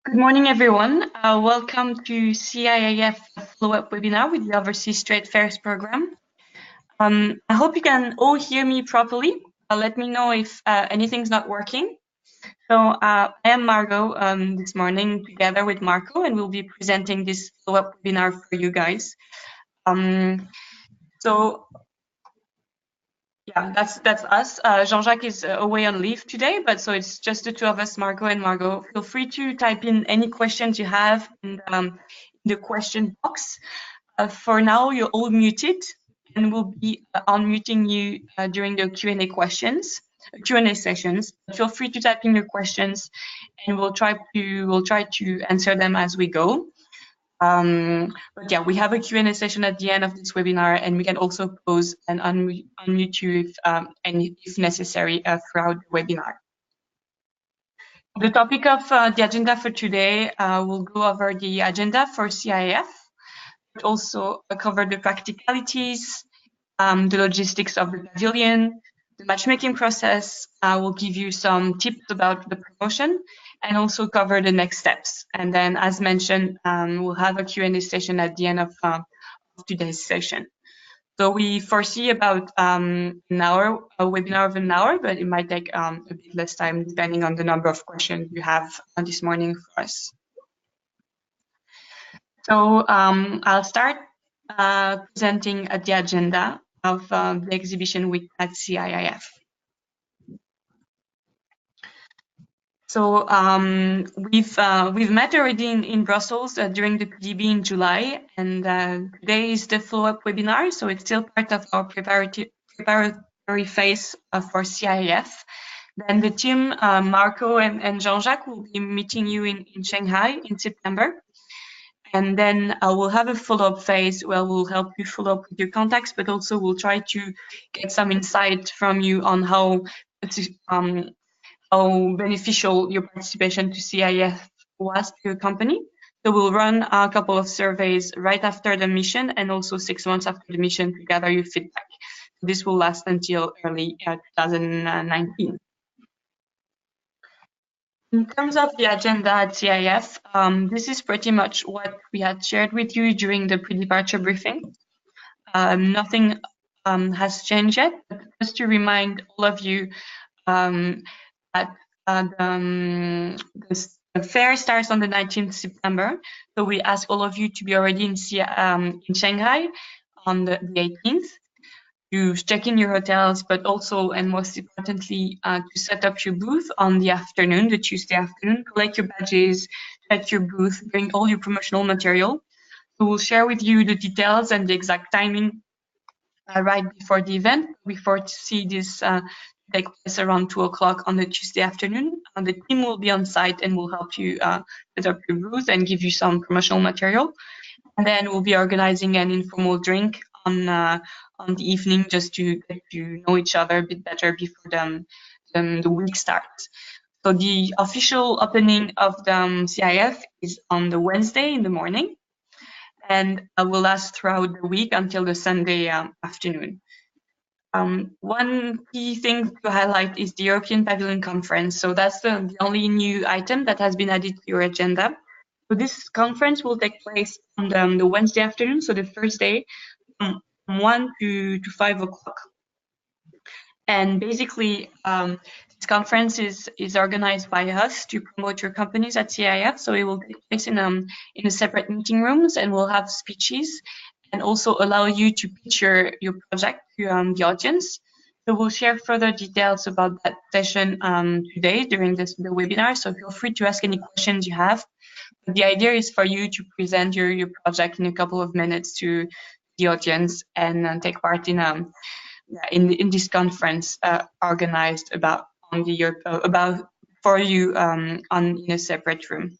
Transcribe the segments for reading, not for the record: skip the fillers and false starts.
Good morning, everyone. Welcome to CIIF follow-up webinar with the Overseas Trade Fairs program. I hope you can all hear me properly. Let me know if anything's not working. So I am Margot this morning together with Marco, and we'll be presenting this follow-up webinar for you guys. Yeah, that's us. Jean-Jacques is away on leave today, but so it's just the two of us, Marco and Margot. Feel free to type in any questions you have in the question box. For now, you're all muted, and we'll be unmuting you during the Q&A sessions. Feel free to type in your questions, and we'll try to answer them as we go. But yeah, we have a Q&A session at the end of this webinar, and we can also pause and unmute you if necessary throughout the webinar. The topic of the agenda for today, we'll go over the agenda for CIIF, but also cover the practicalities, the logistics of the pavilion, the matchmaking process. We'll give you some tips about the promotion and also cover the next steps. And then, as mentioned, we'll have a Q&A session at the end of today's session. So we foresee about an hour, a webinar of an hour, but it might take a bit less time depending on the number of questions you have this morning for us. So I'll start presenting the agenda of the exhibition week at CIIF. So we've met already in Brussels during the PDB in July, and today is the follow-up webinar. So it's still part of our preparatory phase for CIIF. Then the team, Marco and Jean-Jacques, will be meeting you in Shanghai in September. And then we'll have a follow-up phase where we'll help you follow up with your contacts, but also we'll try to get some insight from you on how beneficial your participation to CIIF was to your company. So we'll run a couple of surveys right after the mission and also 6 months after the mission to gather your feedback. This will last until early 2019. In terms of the agenda at CIIF, this is pretty much what we had shared with you during the pre-departure briefing. Nothing has changed yet, but just to remind all of you that the fair starts on the 19th September. So we ask all of you to be already in Shanghai on the 18th. To check in your hotels, but also, and most importantly, to set up your booth on the afternoon, the Tuesday afternoon, collect your badges, set your booth, bring all your promotional material. So we'll share with you the details and the exact timing right before the event. We foresee this take place around 2 o'clock on the Tuesday afternoon. The team will be on site and will help you set up your booth and give you some promotional material. And then we'll be organizing an informal drink on the evening just to get to know each other a bit better before the week starts. So the official opening of the CIIF is on the Wednesday in the morning and will last throughout the week until the Sunday afternoon. One key thing to highlight is the European Pavilion Conference. So that's the only new item that has been added to your agenda. So this conference will take place on the Wednesday afternoon, so the first day, from 1 to 5 o'clock. And basically, this conference is organized by us to promote your companies at CIIF. So it will take place in a separate meeting rooms, and we'll have speeches and also allow you to pitch your project to the audience. So we'll share further details about that session today during the webinar. So feel free to ask any questions you have. But the idea is for you to present your project in a couple of minutes to the audience and take part in this conference organized for you in a separate room.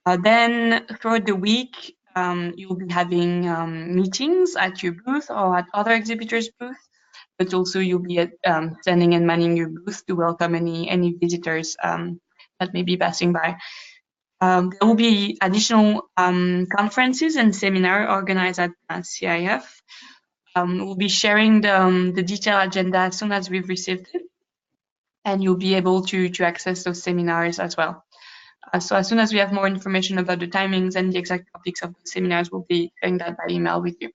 Then throughout the week, you'll be having meetings at your booth or at other exhibitors' booth, but also you'll be standing and manning your booth to welcome any visitors that may be passing by. There will be additional conferences and seminars organized at CIIF. We'll be sharing the detailed agenda as soon as we've received it, and you'll be able to access those seminars as well. So as soon as we have more information about the timings and the exact topics of the seminars, we'll be sharing that by email with you.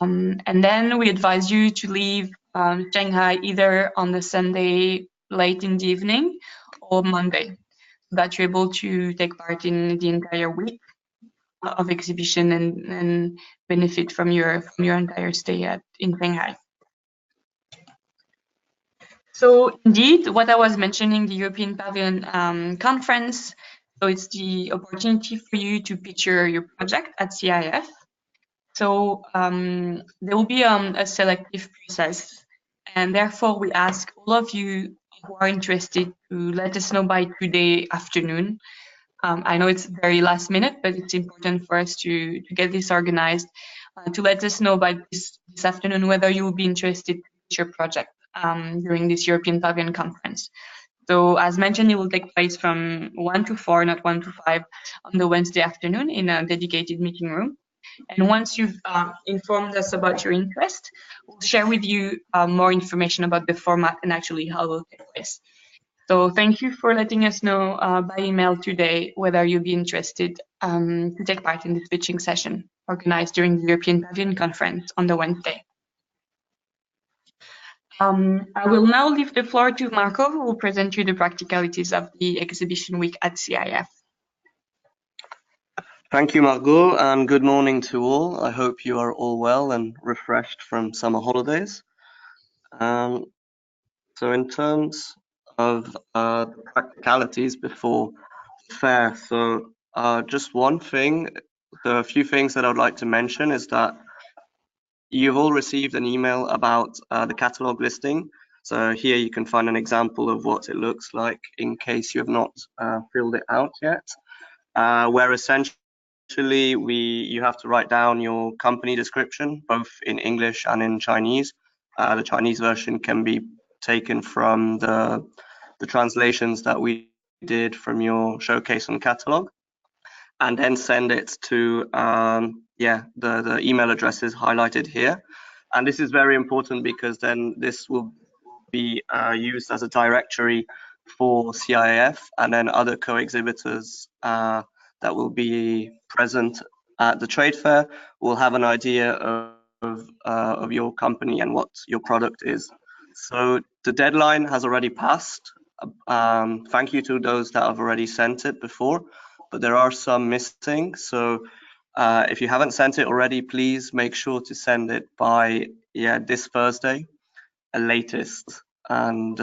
And then we advise you to leave Shanghai either on the Sunday late in the evening or Monday, so that you're able to take part in the entire week of exhibition and benefit from your entire stay in Shanghai. So indeed, what I was mentioning, the European Pavilion Conference, so it's the opportunity for you to pitch your project at CIIF. So there will be a selective process, and therefore we ask all of you who are interested to let us know by today afternoon. I know it's very last minute, but it's important for us to get this organized, to let us know by this afternoon whether you will be interested in your project during this European Pavilion Conference. So as mentioned, it will take place from 1 to 4, not 1 to 5, on the Wednesday afternoon in a dedicated meeting room. And once you've informed us about your interest, we'll share with you more information about the format and actually how it will take place. So thank you for letting us know by email today whether you'll be interested to take part in this pitching session organized during the European Pavilion Conference on the Wednesday. I will now leave the floor to Marco, who will present you the practicalities of the exhibition week at CIIF. Thank you, Margot, and good morning to all. I hope you are all well and refreshed from summer holidays. So in terms of the practicalities before the fair, so just one thing, the few things that I'd like to mention is that you've all received an email about the catalog listing. So here you can find an example of what it looks like in case you have not filled it out yet, where essentially you have to write down your company description, both in English and in Chinese. The Chinese version can be taken from the translations that we did from your showcase and catalog, and then send it to the email addresses highlighted here. And this is very important because then this will be used as a directory for CIIF and then other co-exhibitors that will be present at the trade fair will have an idea of your company and what your product is. So the deadline has already passed. Thank you to those that have already sent it before, but there are some missing. So if you haven't sent it already, please make sure to send it by this Thursday at latest. And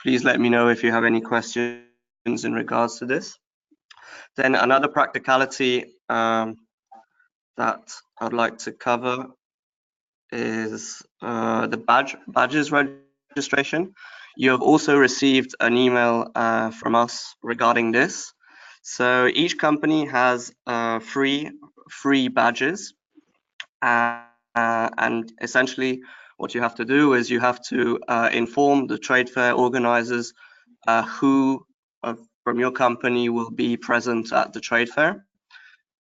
please let me know if you have any questions in regards to this. Then another practicality that I'd like to cover is the badges registration. You have also received an email from us regarding this. So each company has free badges, and essentially what you have to do is you have to inform the trade fair organizers who from your company will be present at the trade fair.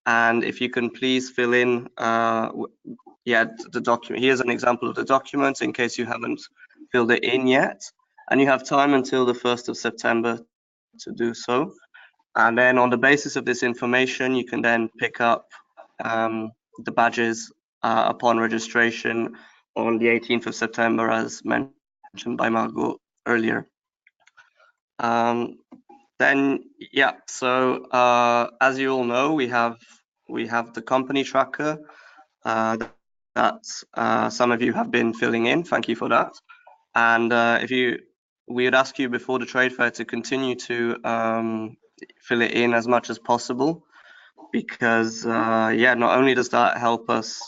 And if you can please fill in the document. Here's an example of the document in case you haven't filled it in yet. And you have time until the 1st of September to do so. And then on the basis of this information, you can then pick up the badges upon registration on the 18th of September, as mentioned by Margot earlier. So as you all know, we have the company tracker that some of you have been filling in. Thank you for that. And we would ask you before the trade fair to continue to fill it in as much as possible, because not only does that help us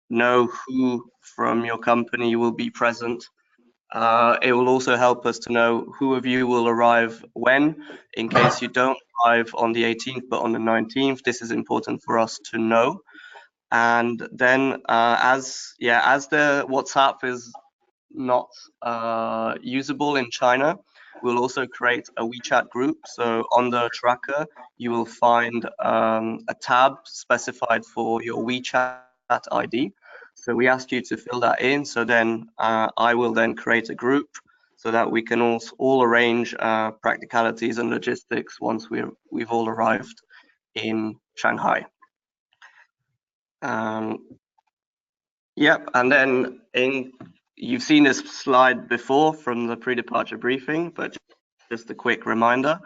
know who from your company will be present, it will also help us to know who of you will arrive when, in case you don't arrive on the 18th but on the 19th. This is important for us to know. And then as the WhatsApp is not usable in China, we'll also create a WeChat group. So on the tracker, you will find a tab specified for your WeChat ID. So we ask you to fill that in. So then I will then create a group so that we can all arrange practicalities and logistics once we've all arrived in Shanghai. Yep, and then you've seen this slide before from the pre-departure briefing, but just a quick reminder.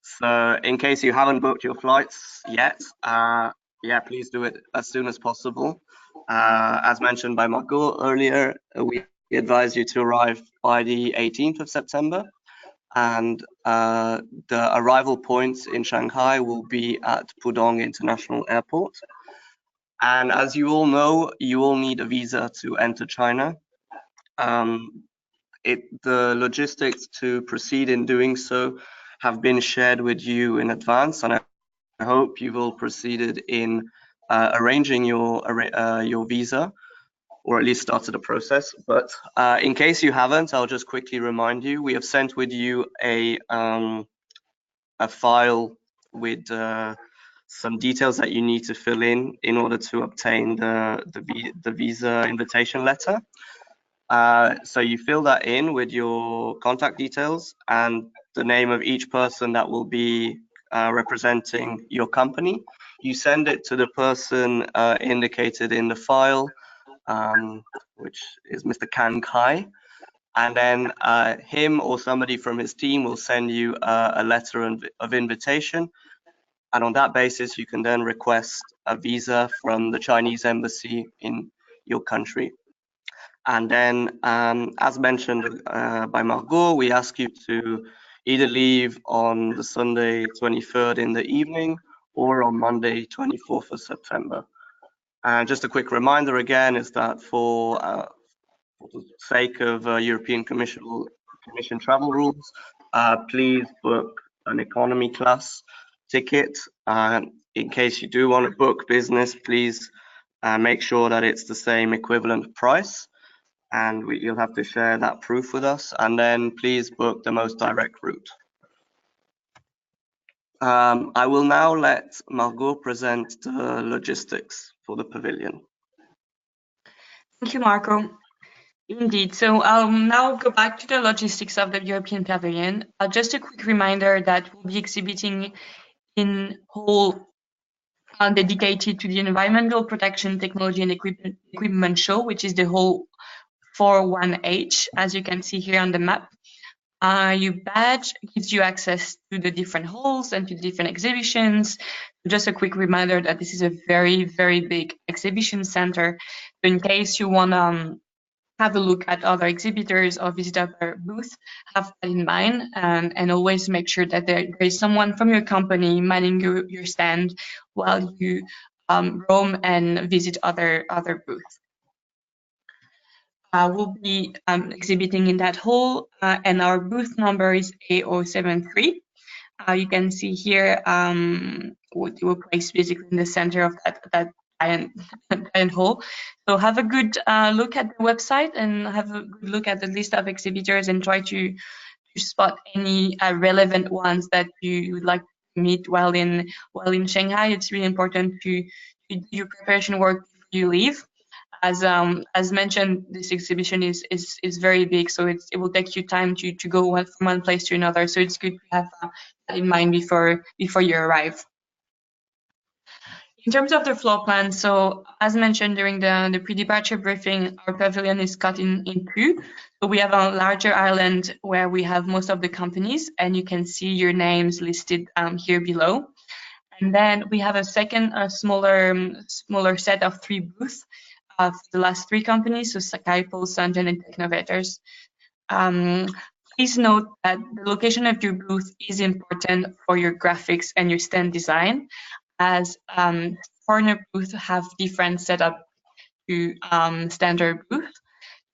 So in case you haven't booked your flights yet, yeah, please do it as soon as possible. As mentioned by Margot earlier, we advise you to arrive by the 18th of September, and the arrival points in Shanghai will be at Pudong International Airport. And as you all know, you all need a visa to enter China. The logistics to proceed in doing so have been shared with you in advance, and I hope you've all proceeded in arranging your visa, or at least started the process. But in case you haven't, I'll just quickly remind you, we have sent with you a file with some details that you need to fill in order to obtain the visa invitation letter. So you fill that in with your contact details and the name of each person that will be representing your company. You send it to the person indicated in the file, which is Mr. Kan Kai, and then him or somebody from his team will send you a letter of invitation. And on that basis, you can then request a visa from the Chinese embassy in your country. And then, as mentioned by Margot, we ask you to either leave on the Sunday 23rd in the evening or on Monday 24th of September. And just a quick reminder again is that for the sake of European Commission travel rules, please book an economy class ticket. In case you do want to book business, please make sure that it's the same equivalent price, and you'll have to share that proof with us, and then please book the most direct route. I will now let Margot present the logistics for the pavilion. Thank you, Marco. Indeed. So I'll now go back to the logistics of the European Pavilion. Just a quick reminder that we'll be exhibiting in hall dedicated to the Environmental Protection Technology and Equipment Show, which is the hall 41H, as you can see here on the map. Your badge gives you access to the different halls and to different exhibitions. Just a quick reminder that this is a very, very big exhibition center. So in case you want to have a look at other exhibitors or visit other booths, have that in mind, and always make sure that there is someone from your company manning your stand while you roam and visit other booths. We'll be exhibiting in that hall, and our booth number is A073. You can see here we're placed basically in the center of that giant hall. So have a good look at the website and have a good look at the list of exhibitors and try to spot any relevant ones that you would like to meet while in Shanghai. It's really important to do your preparation work before you leave. As mentioned, this exhibition is very big, so it will take you time to go from one place to another. So it's good to have that in mind before you arrive. In terms of the floor plan, so as mentioned during the pre-departure briefing, our pavilion is cut in two. So we have a larger island where we have most of the companies, and you can see your names listed here below. And then we have a second, smaller set of three booths of the last three companies, so CIIF, Sungen, and Technovators. Please note that the location of your booth is important for your graphics and your stand design, as corner booths have different setup to standard booth.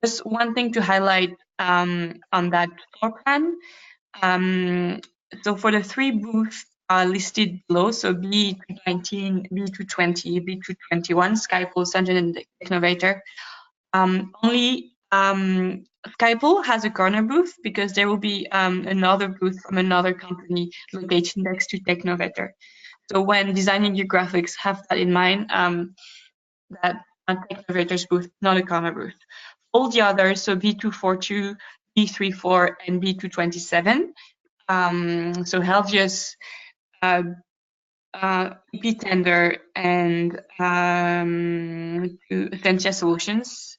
Just one thing to highlight on that floor plan. So for the three booths listed below, so B219, B220, B221, CIIF, Sungen, and Technovator, only CIIF has a corner booth because there will be another booth from another company located next to Technovator. So when designing your graphics, have that in mind, that Technovator's booth, not a corner booth. All the others, so B242, B34 and B227. So Helvius, EP Tender, and to Essentia Solutions,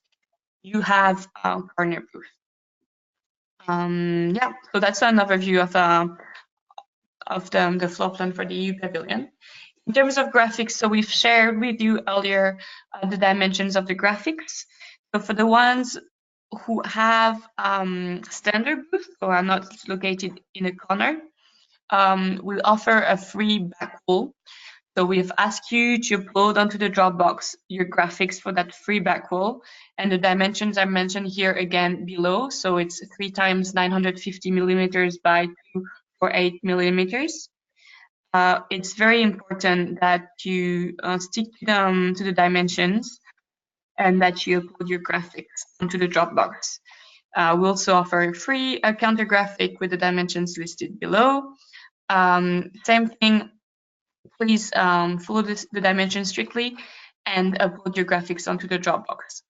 you have corner booth. Yeah, so that's an overview of the floor plan for the EU Pavilion. In terms of graphics, so we've shared with you earlier the dimensions of the graphics. So for the ones who have standard booth or are not located in a corner, we offer a free back wall. So we've asked you to upload onto the Dropbox your graphics for that free back wall, and the dimensions are mentioned here again below. So it's 3 times 950 millimeters by 248 millimeters. It's very important that you stick to the dimensions and that you upload your graphics onto the Dropbox. We also offer a free counter graphic with the dimensions listed below. Same thing, please follow the dimensions strictly and upload your graphics onto the Dropbox.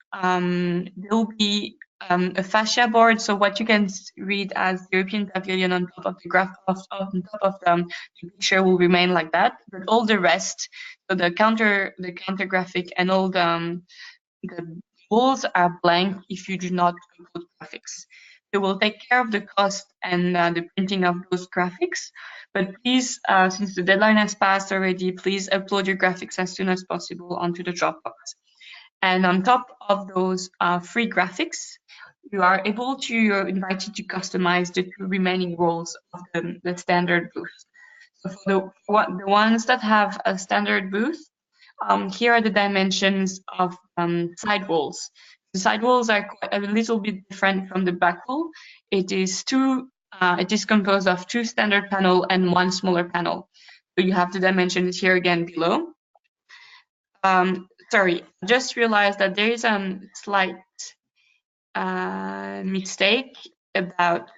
There'll be a fascia board, so what you can read as European Pavilion on top of the on top of the picture will remain like that, but all the rest, so the counter graphic and all the walls are blank if you do not upload graphics. They will take care of the cost and the printing of those graphics, but please, since the deadline has passed already, please upload your graphics as soon as possible onto the Dropbox. And on top of those free graphics, you are able to, you're invited to customize the 2 remaining roles of the standard booth. So for the ones that have a standard booth, here are the dimensions of side walls. The side walls are quite a little bit different from the back wall. It is composed of 2 standard panel and 1 smaller panel. So you have the dimensions here again below. Sorry, just realized that there is a slight mistake about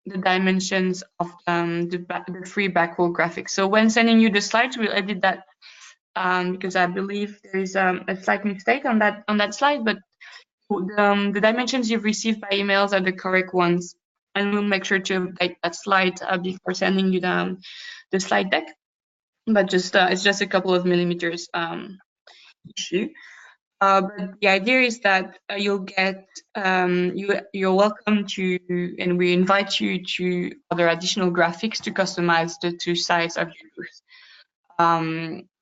the dimensions of the free back wall graphic. So when sending you the slides, we'll edit that because I believe there is a slight mistake on that slide, but the dimensions you've received by emails are the correct ones, and we'll make sure to update that slide before sending you the slide deck. But it's just a couple of millimeters issue. But the idea is that you'll get you're welcome to, and we invite you to other additional graphics to customize the 2 sides of your booth.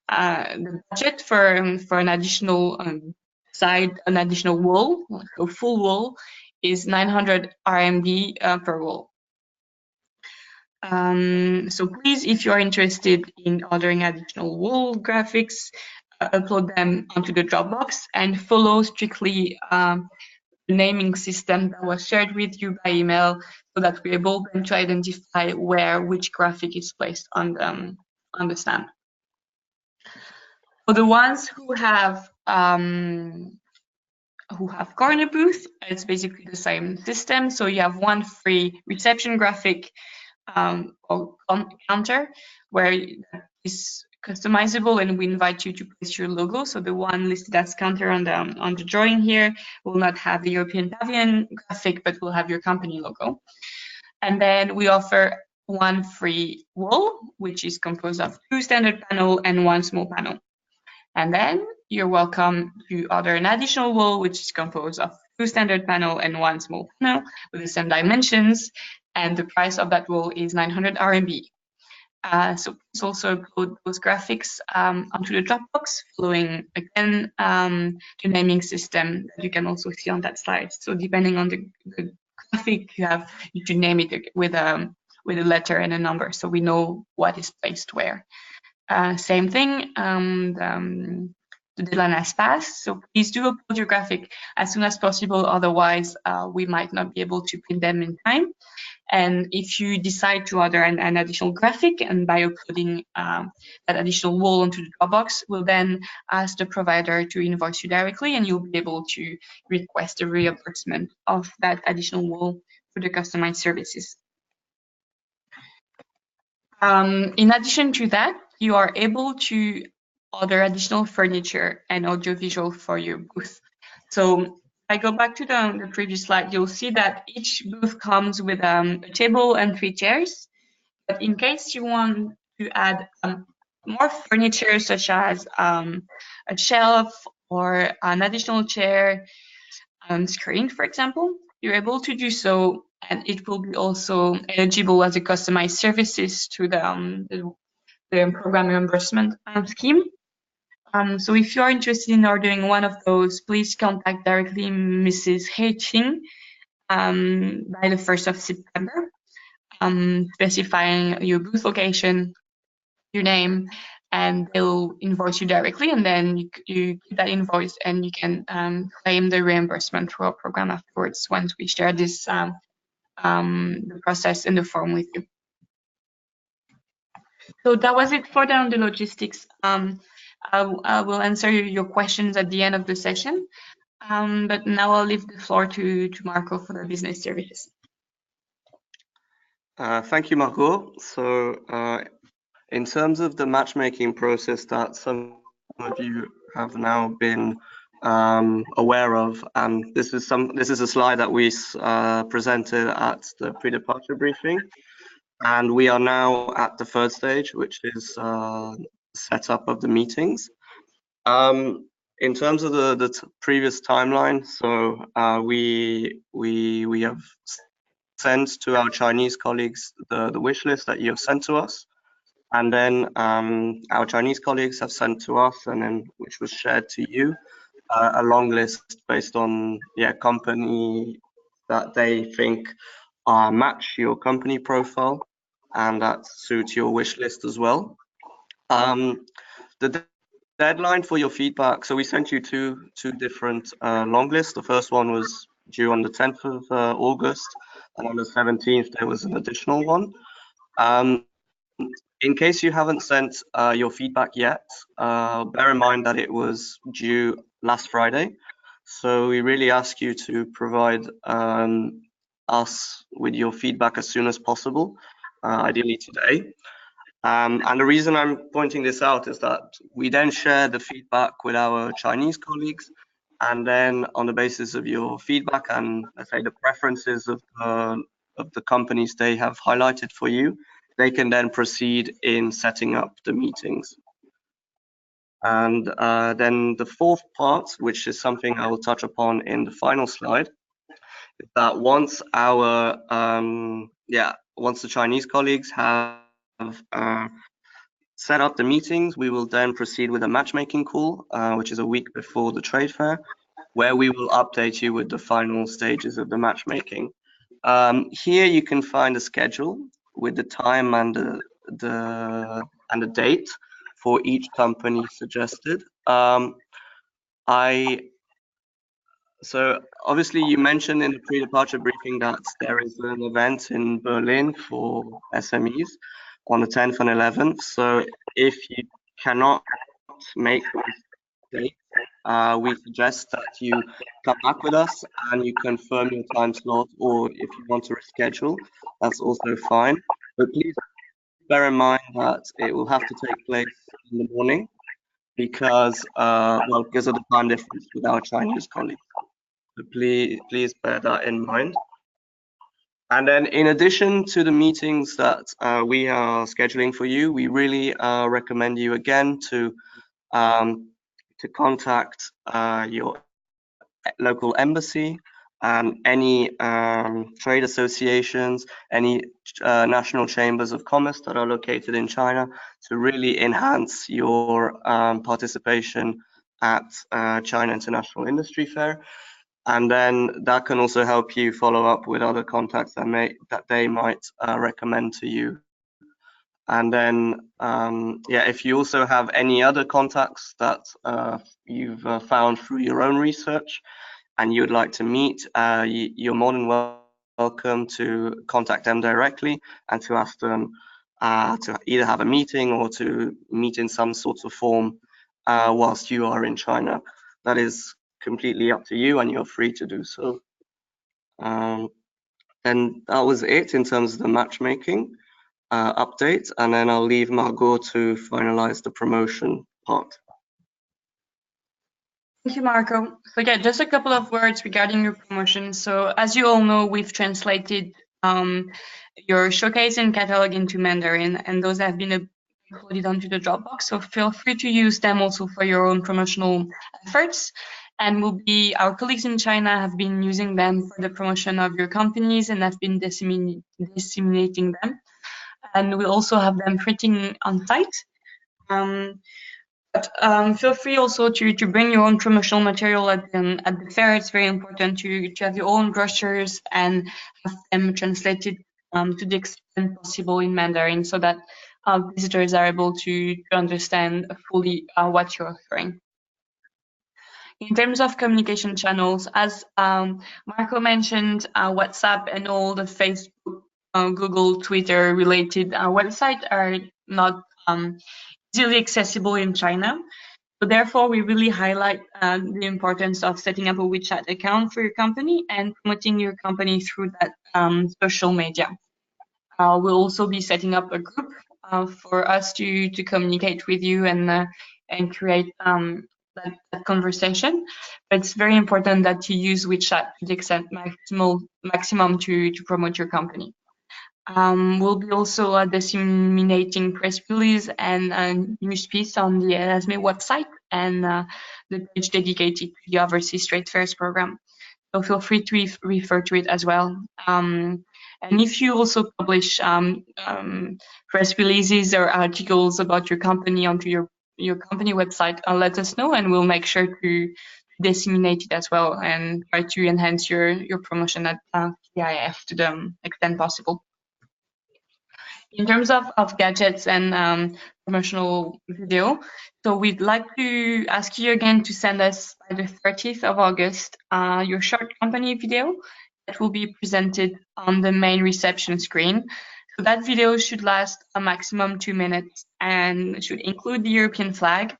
The budget for an additional an additional wall, like a full wall, is 900 RMB per wall. So please, if you are interested in ordering additional wall graphics, upload them onto the Dropbox and follow strictly the naming system that was shared with you by email, so that we're able then to identify where which graphic is placed on the stand. For the ones who have corner booth, it's basically the same system. So you have 1 free reception graphic or counter where is customizable, and we invite you to place your logo. So the one listed as counter on the drawing here will not have the European Pavilion graphic, but will have your company logo. And then we offer 1 free wall, which is composed of 2 standard panel and 1 small panel. And then you're welcome to order an additional wall, which is composed of 2 standard panel and 1 small panel with the same dimensions. And the price of that wall is 900 RMB. So please also upload those graphics onto the Dropbox, following again the naming system that you can also see on that slide. So depending on the graphic you have, you should name it with a letter and a number, so we know what is placed where. Same thing, the deadline has passed, so please do upload your graphic as soon as possible, otherwise we might not be able to print them in time. And if you decide to order an additional graphic, and by uploading that additional wall onto the Dropbox, we'll then ask the provider to invoice you directly, and you'll be able to request a reimbursement of that additional wall for the customized services. In addition to that, you are able to order additional furniture and audiovisual for your booth. So I go back to the previous slide, you'll see that each booth comes with a table and 3 chairs. But in case you want to add more furniture, such as a shelf or an additional chair and screen, for example, you're able to do so, and it will be also eligible as a customized services to the program reimbursement scheme. So if you're interested in ordering one of those, please contact directly Mrs. Heiching by the 1st of September, specifying your booth location, your name, and they'll invoice you directly, and then you get that invoice and you can claim the reimbursement through our program afterwards once we share this the process and the form with you. So that was it for the logistics. I will answer your questions at the end of the session, but now I'll leave the floor to Marco for the business services. Thank you, Margot. So in terms of the matchmaking process that some of you have now been aware of, and this is a slide that we presented at the pre-departure briefing, and we are now at the third stage, which is setup of the meetings. In terms of the previous timeline, so we have sent to our Chinese colleagues the wish list that you have sent to us, and then our Chinese colleagues have sent to us, and then which was shared to you, a long list based on company that they think match your company profile and that suits your wish list as well. The deadline for your feedback, so we sent you two different long lists. The first one was due on the 10th of August, and on the 17th there was an additional one. In case you haven't sent your feedback yet, bear in mind that it was due last Friday, so we really ask you to provide us with your feedback as soon as possible, ideally today. And the reason I'm pointing this out is that we then share the feedback with our Chinese colleagues, and then on the basis of your feedback and, let's say, the preferences of the companies they have highlighted for you, they can then proceed in setting up the meetings. And then the fourth part, which is something I will touch upon in the final slide, is that once our once the Chinese colleagues have set up the meetings, we will then proceed with a matchmaking call, which is a week before the trade fair, where we will update you with the final stages of the matchmaking. Here you can find a schedule with the time and the date for each company suggested. So obviously you mentioned in the pre-departure briefing that there is an event in Berlin for SMEs on the 10th and 11th. So if you cannot make those dates, we suggest that you come back with us and you confirm your time slot, or if you want to reschedule, that's also fine. But please bear in mind that it will have to take place in the morning because of the time difference with our Chinese colleagues. So please bear that in mind. And then in addition to the meetings that we are scheduling for you, we really recommend you again to contact your local embassy and any trade associations, any national chambers of commerce that are located in China to really enhance your participation at China International Industry Fair. And then that can also help you follow up with other contacts that they might recommend to you. And then, if you also have any other contacts that you've found through your own research and you'd like to meet, you're more than welcome to contact them directly and to ask them to either have a meeting or to meet in some sort of form whilst you are in China. That is completely up to you and you're free to do so. And that was it in terms of the matchmaking update, and then I'll leave Margot to finalize the promotion part. Thank you, Marco. So yeah, just a couple of words regarding your promotion. So as you all know, we've translated your showcase and catalog into Mandarin, and those have been uploaded onto the Dropbox. So feel free to use them also for your own promotional efforts. And our colleagues in China have been using them for the promotion of your companies and have been disseminating them. And we also have them printing on site. But feel free also to bring your own promotional material at the fair. It's very important to have your own brochures and have them translated to the extent possible in Mandarin so that visitors are able to understand fully what you're offering. In terms of communication channels, as Marco mentioned, WhatsApp and all the Facebook, Google, Twitter related websites are not easily accessible in China. So therefore, we really highlight the importance of setting up a WeChat account for your company and promoting your company through that social media. We'll also be setting up a group for us to communicate with you and create that conversation. But it's very important that you use WeChat to the extent maximum to promote your company. We'll be also disseminating press release and news piece on the SME website and the page dedicated to the Overseas Trade Fairs program. So feel free to refer to it as well. And if you also publish press releases or articles about your company onto your company website, let us know and we'll make sure to disseminate it as well and try to enhance your promotion at CIIF to the extent possible. In terms of gadgets and promotional video, so we'd like to ask you again to send us by the 30th of August your short company video that will be presented on the main reception screen. So that video should last a maximum 2 minutes and should include the European flag.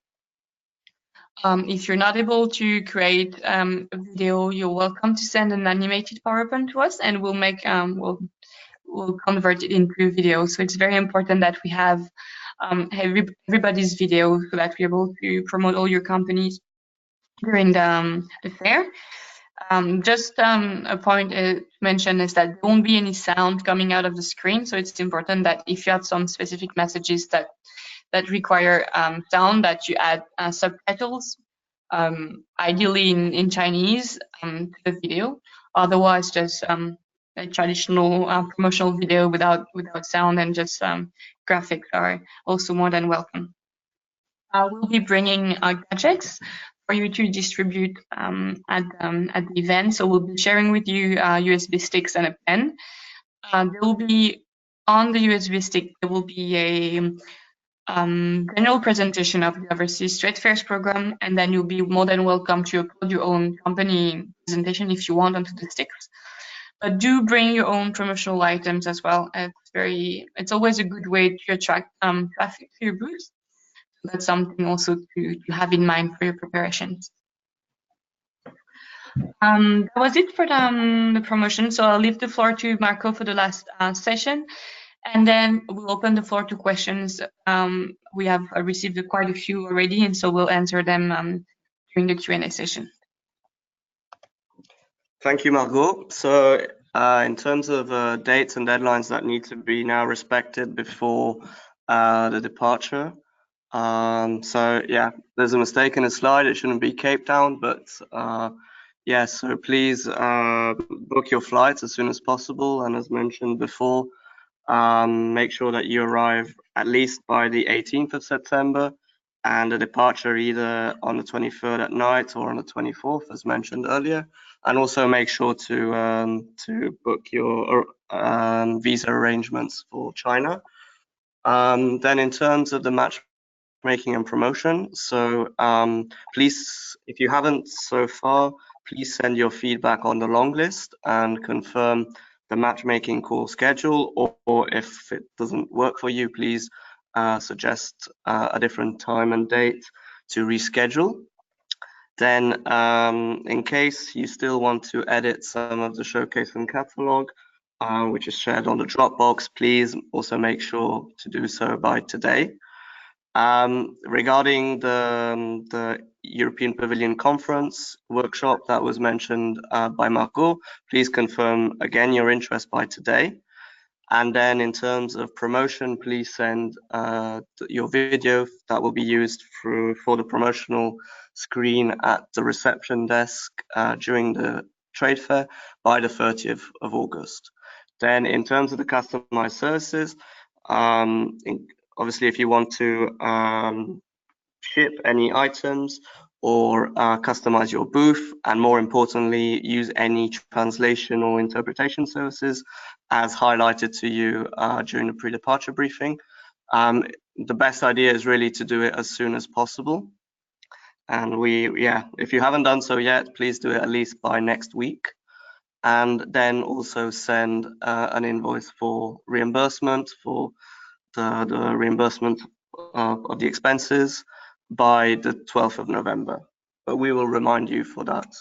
If you're not able to create a video, you're welcome to send an animated PowerPoint to us and we'll convert it into video. So it's very important that we have everybody's video so that we're able to promote all your companies during the fair. Just a point to mention is that there won't be any sound coming out of the screen. So it's important that if you have some specific messages that require sound, that you add subtitles, ideally in Chinese, to the video. Otherwise, just a traditional promotional video without sound and just graphics are also more than welcome. We'll be bringing gadgets for you to distribute at the event. So we'll be sharing with you USB sticks and a pen. There will be on the USB stick, there will be a general presentation of the Overseas Trade Fairs program, and then you'll be more than welcome to upload your own company presentation if you want onto the sticks. But do bring your own promotional items as well. It's always a good way to attract traffic to your booth. So that's something also to have in mind for your preparations. That was it for the promotion. So I'll leave the floor to Marco for the last session. And then we'll open the floor to questions. We have received quite a few already, and so we'll answer them during the Q&A session. Thank you, Margot. So in terms of dates and deadlines that need to be now respected before the departure. So yeah, there's a mistake in the slide. It shouldn't be Cape Town, but yeah, so please book your flights as soon as possible. And as mentioned before, make sure that you arrive at least by the 18th of September and a departure either on the 23rd at night or on the 24th, as mentioned earlier. And also make sure to book your visa arrangements for China. Then in terms of the matchmaking and promotion, so please, if you haven't so far, please send your feedback on the long list and confirm the matchmaking call schedule, or if it doesn't work for you, please suggest a different time and date to reschedule. Then in case you still want to edit some of the showcase and catalog, which is shared on the Dropbox, please also make sure to do so by today. Regarding the European Pavilion Conference workshop that was mentioned by Margot, please confirm again your interest by today. And then in terms of promotion, please send your video that will be used for the promotional screen at the reception desk during the trade fair by the 30th of August. Then in terms of the customized services, obviously if you want to ship any items or customize your booth, and more importantly, use any translation or interpretation services as highlighted to you during the pre-departure briefing. The best idea is really to do it as soon as possible. And if you haven't done so yet, please do it at least by next week. And then also send an invoice for reimbursement for the reimbursement of the expenses by the 12th of November. But we will remind you for that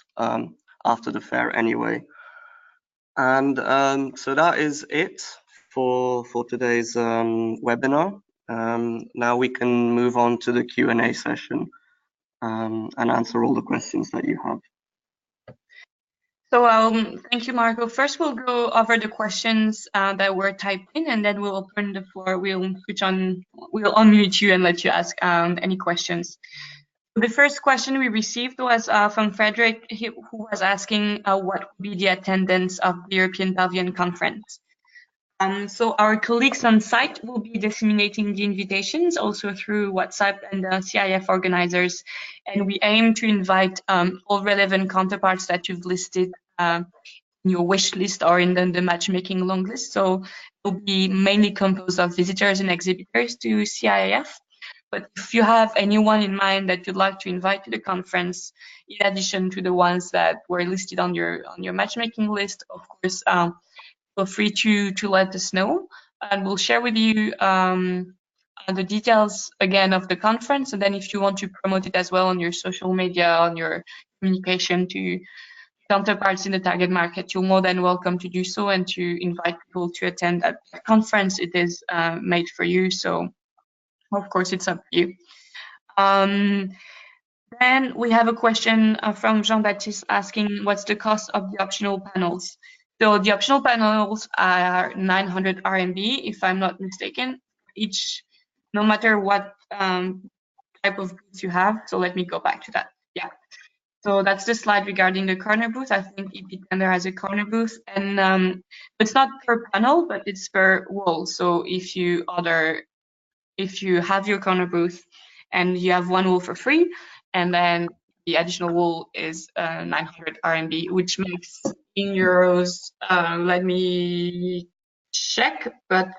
after the fair anyway. And so that is it for today's webinar. Now we can move on to the Q&A session and answer all the questions that you have. So thank you, Marco. First, we'll go over the questions that were typed in, and then we'll open the floor. We'll unmute you and let you ask any questions. The first question we received was from Frederick, who was asking what would be the attendance of the European Pavilion Conference. So our colleagues on site will be disseminating the invitations also through WhatsApp and the CIIF organizers, and we aim to invite all relevant counterparts that you've listed in your wish list or in the matchmaking long list. So it will be mainly composed of visitors and exhibitors to CIIF. But if you have anyone in mind that you'd like to invite to the conference, in addition to the ones that were listed on your matchmaking list, of course, feel free to let us know, and we'll share with you the details again of the conference. And then if you want to promote it as well on your social media, on your communication to counterparts in the target market, you're more than welcome to do so and to invite people to attend at the conference. It is made for you, so of course it's up to you. Then we have a question from Jean-Baptiste asking what's the cost of the optional panels. So the optional panels are 900 RMB, if I'm not mistaken, each, no matter what type of booth you have. So let me go back to that. Yeah. So that's the slide regarding the corner booth. I think EP Tender has a corner booth, and it's not per panel, but it's per wall. So if you have your corner booth and you have one wall for free, and then the additional wall is 900 RMB, which makes in euros, let me check, but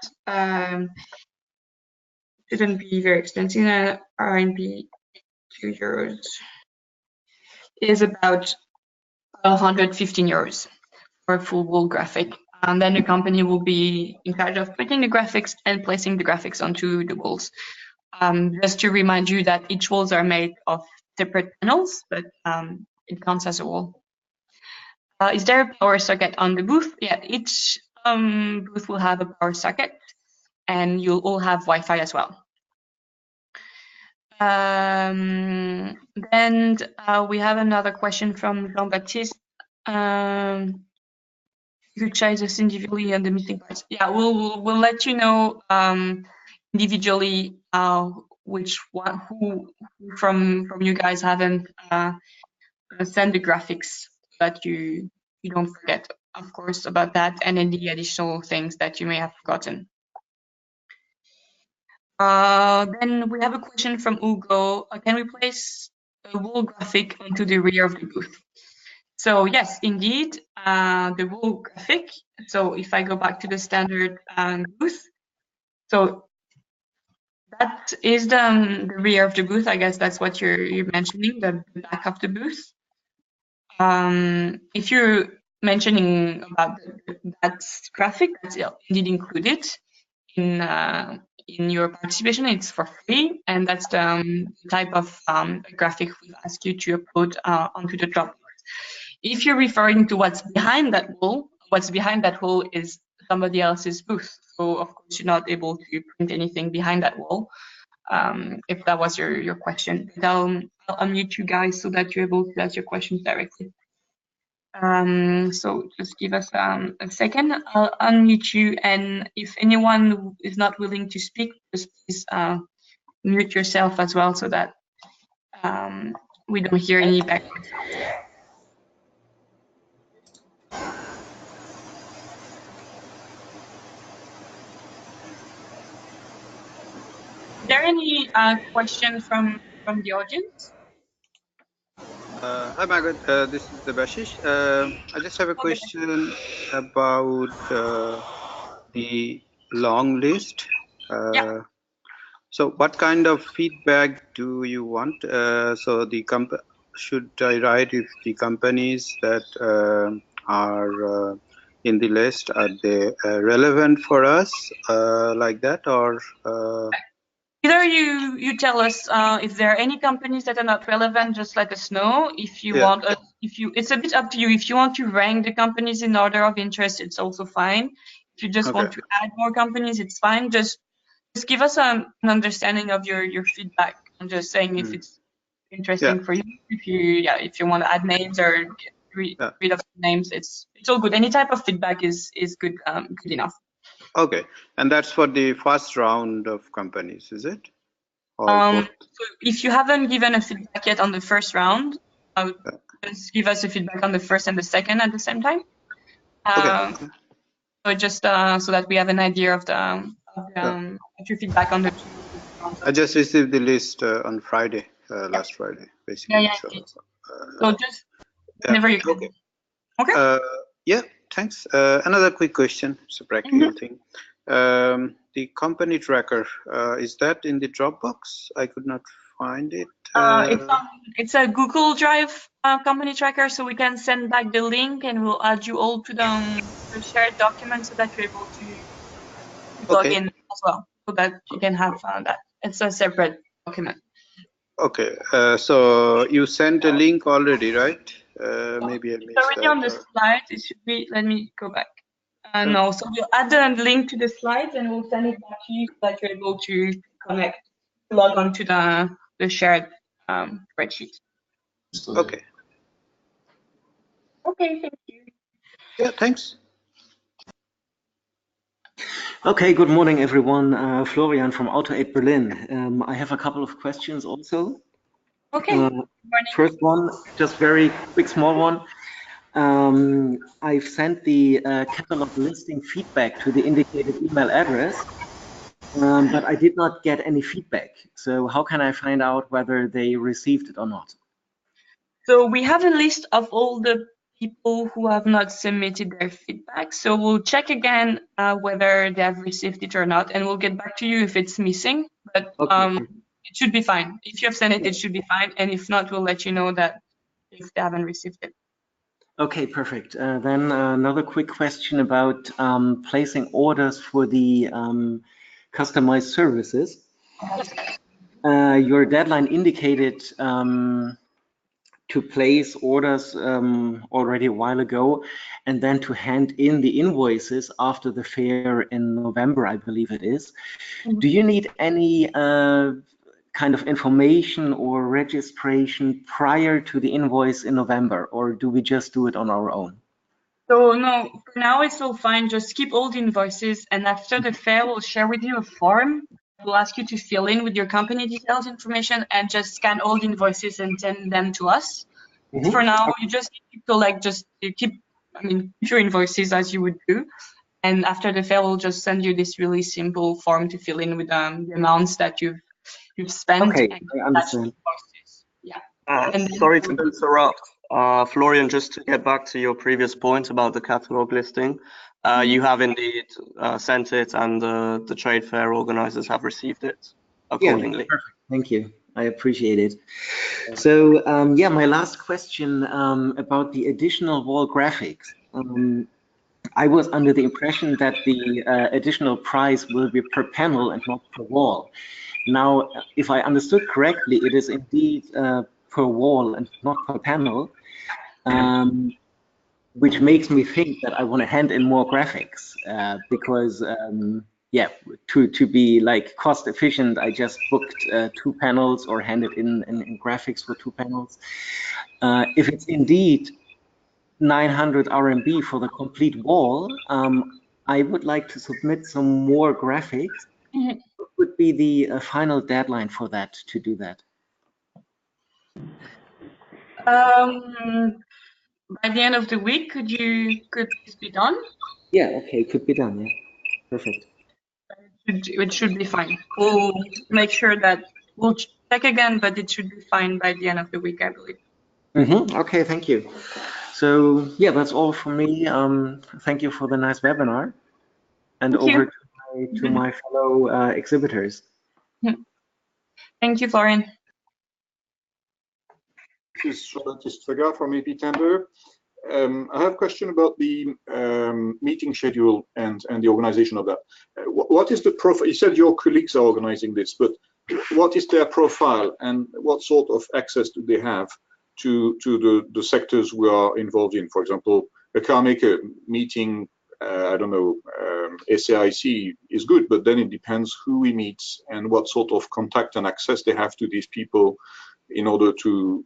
shouldn't be very expensive. RMB to euros is about 115 euros for a full wall graphic. And then the company will be in charge of printing the graphics and placing the graphics onto the walls. Just to remind you that each walls are made of separate panels, but it counts as a wall. Is there a power socket on the booth? Yeah, each booth will have a power socket, and you'll all have Wi-Fi as well. Then we have another question from Jean-Baptiste. You could choose us individually on the meeting parts. Yeah, we'll let you know individually which one who from you guys haven't sent the graphics, but you don't forget, of course, about that and any additional things that you may have forgotten. Then we have a question from Hugo. Can we place a wall graphic onto the rear of the booth? So yes, indeed, the wall graphic. So if I go back to the standard booth, so that is the rear of the booth. I guess that's what you're mentioning, the back of the booth. If you're mentioning about that graphic, that's indeed included in your participation. It's for free, and that's the type of graphic we ask you to upload onto the Dropbox. If you're referring to what's behind that wall is somebody else's booth. So of course you're not able to print anything behind that wall. if that was your question. But I'll unmute you guys so that you're able to ask your questions directly. So just give us a second. I'll unmute you, and if anyone is not willing to speak, just please mute yourself as well so that we don't hear any background sounds. Is there any question from the audience? Hi, Margaret. This is Debashish. I just have a question about the long list. Yeah. So what kind of feedback do you want? So the should I write if the companies that are in the list, are they relevant for us like that, or Either you tell us if there are any companies that are not relevant, just let us know. If you want, it's a bit up to you. If you want to rank the companies in order of interest, it's also fine. If you just want to add more companies, it's fine. Just give us an understanding of your feedback. I'm just saying if it's interesting for you. If you want to add names or get rid of names, it's all good. Any type of feedback is good good enough. Okay, and that's for the first round of companies, is it? So if you haven't given a feedback yet on the first round, just give us a feedback on the first and the second at the same time. So just so that we have an idea of your feedback on the two rounds. I just received the list on Friday, last Friday, basically. Yeah. So just whenever you can. Okay. Yeah, thanks. Another quick question. It's a practical thing. The company tracker, is that in the Dropbox? I could not find it. It's a Google Drive company tracker, so we can send back the link and we'll add you all to the shared document so that you're able to log in as well, so that you can have that. It's a separate document. Okay, so you sent a link already, right? Maybe I missed it's already on the slide. It should be. Let me go back. No, so we'll add the link to the slides and we'll send it back to you so that you're able to connect, log on to the shared spreadsheet. Okay. Okay, thank you. Yeah, thanks. Okay, good morning, everyone. Florian from Auto8 Berlin. I have a couple of questions also. Okay. Good morning. First one, just very quick, small one. I've sent the catalog listing feedback to the indicated email address, but I did not get any feedback. So how can I find out whether they received it or not? So we have a list of all the people who have not submitted their feedback. So we'll check again whether they have received it or not, and we'll get back to you if it's missing. But it should be fine. If you have sent it, it should be fine. And if not, we'll let you know that if they haven't received it. Okay, perfect. Then another quick question about placing orders for the customized services. Your deadline indicated to place orders already a while ago, and then to hand in the invoices after the fair in November, I believe it is. Do you need any kind of information or registration prior to the invoice in November, or do we just do it on our own? So no, for now it's all fine. Just keep all the invoices, and after the fair, we'll share with you a form. We'll ask you to fill in with your company details information and just scan all the invoices and send them to us. For now, you just need to collect, keep your invoices as you would do. And after the fair, we'll just send you this really simple form to fill in with the amounts that you've spent. Okay, I understand. Yeah. Sorry to interrupt. Florian, just to get back to your previous point about the catalog listing, you have indeed sent it, and the trade fair organizers have received it accordingly. Yeah, perfect. Thank you. I appreciate it. So, yeah, my last question about the additional wall graphics. I was under the impression that the additional price will be per panel and not per wall. Now, if I understood correctly, it is indeed per wall and not per panel, which makes me think that I want to hand in more graphics because, yeah, to be like cost efficient, I just booked 2 panels or handed in graphics for 2 panels. If it's indeed 900 RMB for the complete wall, I would like to submit some more graphics. Mhm. What would be the final deadline for that, to do that? By the end of the week, could this be done? Yeah, okay, could be done, yeah. Perfect. It should be fine. We'll make sure that we'll check again, but it should be fine by the end of the week, I believe. Okay, thank you. So yeah, that's all from me. Thank you for the nice webinar, and Thank over you. to my fellow exhibitors. Thank you, Florian. This is Straga from EP Tender. I have a question about the meeting schedule and the organization of that. What is the profile? You said your colleagues are organizing this, but what is their profile and what sort of access do they have to the sectors we are involved in? For example, a car maker meeting, I don't know, SAIC is good, but then it depends who we meet and what sort of contact and access they have to these people in order to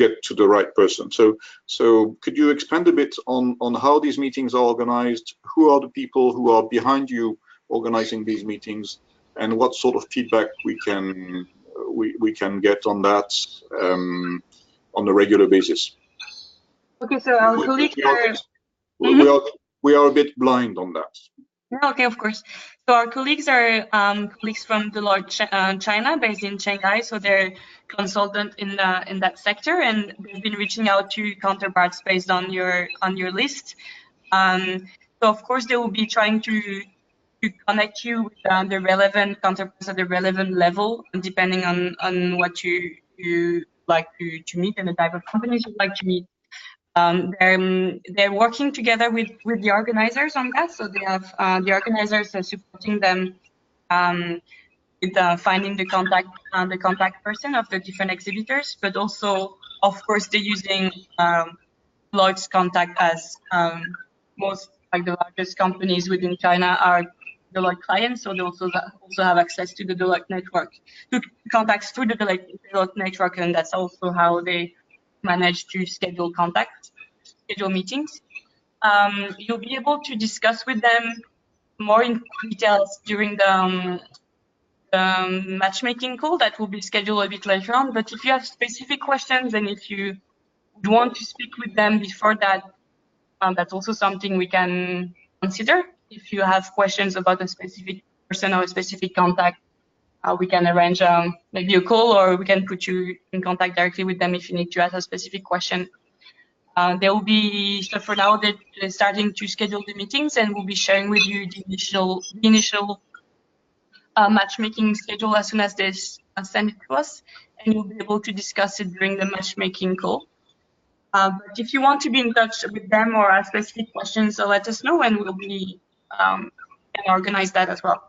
get to the right person. So could you expand a bit on how these meetings are organized? Who are the people who are behind you organizing these meetings, and what sort of feedback we can get on that on a regular basis? Okay, so our colleagues are. We are a bit blind on that. Yeah, okay, of course. So our colleagues are colleagues from Deloitte China, based in Shanghai. So they're consultant in that sector, and they've been reaching out to counterparts based on your list. So of course they will be trying to connect you with the relevant counterparts at the relevant level, depending on what you like to meet and the type of companies you'd like to meet. They're working together with the organizers on that. So they have the organizers are supporting them with finding the contact person of the different exhibitors, but also, of course, they're using Deloitte's contact, as most, like the largest companies within China are Deloitte clients, so they also have access to the Deloitte network, to contacts through the Deloitte network, and that's also how they manage to schedule meetings. You'll be able to discuss with them more in details during the matchmaking call that will be scheduled a bit later on. But if you have specific questions and if you want to speak with them before that, that's also something we can consider. If you have questions about a specific person or a specific contact, we can arrange maybe a call, or we can put you in contact directly with them if you need to ask a specific question. There will be, so for now, they're starting to schedule the meetings, and we'll be sharing with you the initial matchmaking schedule as soon as they send it to us, and you'll be able to discuss it during the matchmaking call. But if you want to be in touch with them or ask specific questions, so let us know, and we'll be can organize that as well.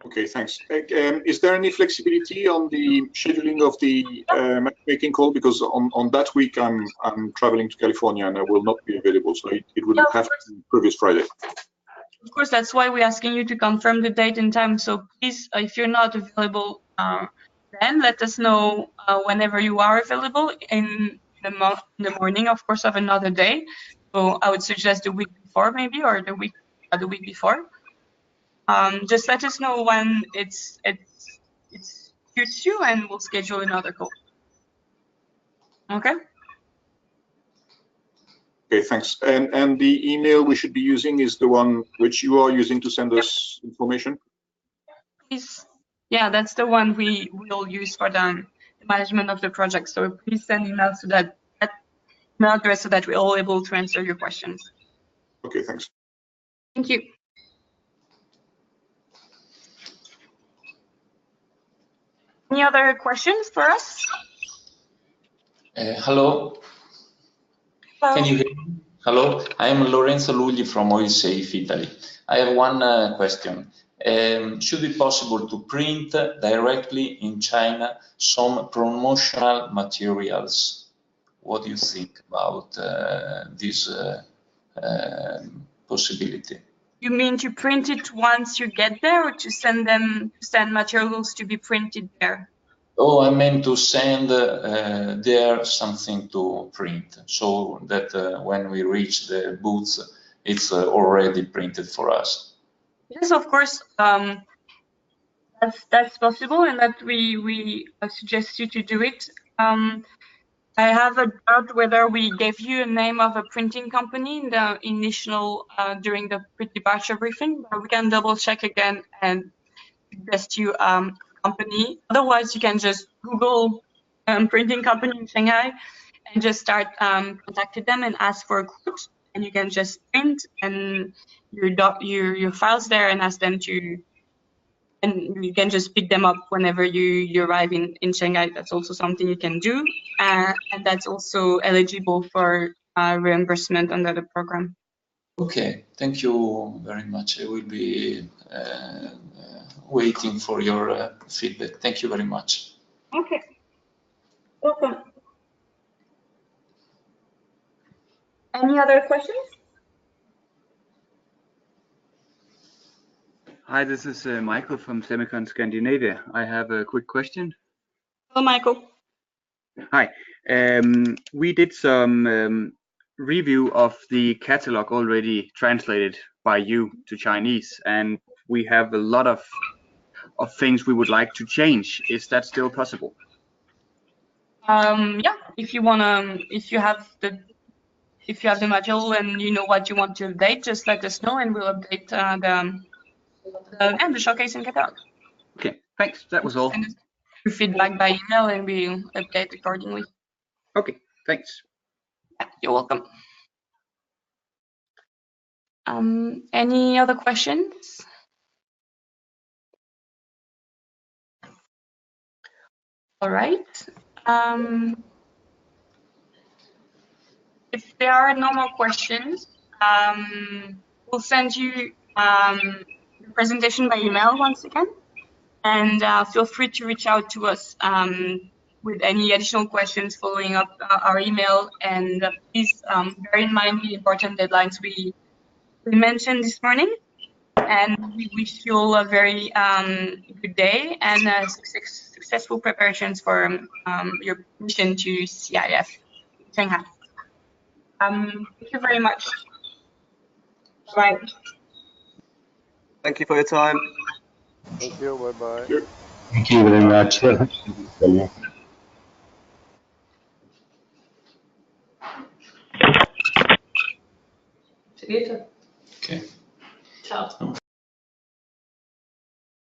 Okay, thanks. Is there any flexibility on the scheduling of the matchmaking call? Because on that week I'm traveling to California and I will not be available, so it would have to be previous Friday. Of course, that's why we're asking you to confirm the date and time. So please, if you're not available, then let us know whenever you are available in the morning, of course, of another day. So I would suggest the week before, maybe, or the week before. Just let us know when it suits you, and we'll schedule another call. Okay. Okay, thanks. And the email we should be using is the one which you are using to send us information? Please, yeah, that's the one we will use for the management of the project. So please send emails to that email address so that we're all able to answer your questions. Okay, thanks. Thank you. Any other questions for us? Hello. Hello. Can you hear me? Hello, I am Lorenzo Lugli from CIIF Italy. I have one question. Should it be possible to print directly in China some promotional materials? What do you think about this possibility. You mean to print it once you get there, or to send materials to be printed there? Oh, I meant to send there something to print, so that when we reach the booth, it's already printed for us. Yes, of course. That's possible, and that we suggest you to do it. I have a doubt whether we gave you a name of a printing company in the initial during the pre-departure briefing, but we can double check again and suggest you a company. Otherwise, you can just Google printing company in Shanghai and just start contacting them and ask for a quote. And you can just print and your files there and ask them to. And you can just pick them up whenever you arrive in Shanghai. That's also something you can do, and that's also eligible for reimbursement under the program. Okay, thank you very much. I will be waiting for your feedback. Thank you very much. Okay, welcome. Any other questions? Hi, this is Michael from Semicon Scandinavia. I have a quick question. Hello, Michael. Hi. We did some review of the catalog already translated by you to Chinese, and we have a lot of things we would like to change. Is that still possible? Yeah, if you wanna, if you have the material and you know what you want to update, just let us know and we'll update the showcase and catalog. Okay, thanks. That was all. Send us your feedback by email and we'll update accordingly. Okay, thanks. Yeah, you're welcome. Any other questions? All right. If there are no more questions, we'll send you the presentation by email once again, and feel free to reach out to us with any additional questions following up our email. And please bear in mind the important deadlines we mentioned this morning. And we wish you all a very good day and successful preparations for your mission to CIIF Shanghai. Thank you very much. Bye. Thank you for your time. Thank you. Bye-bye. Thank you very much. Okay. Ciao.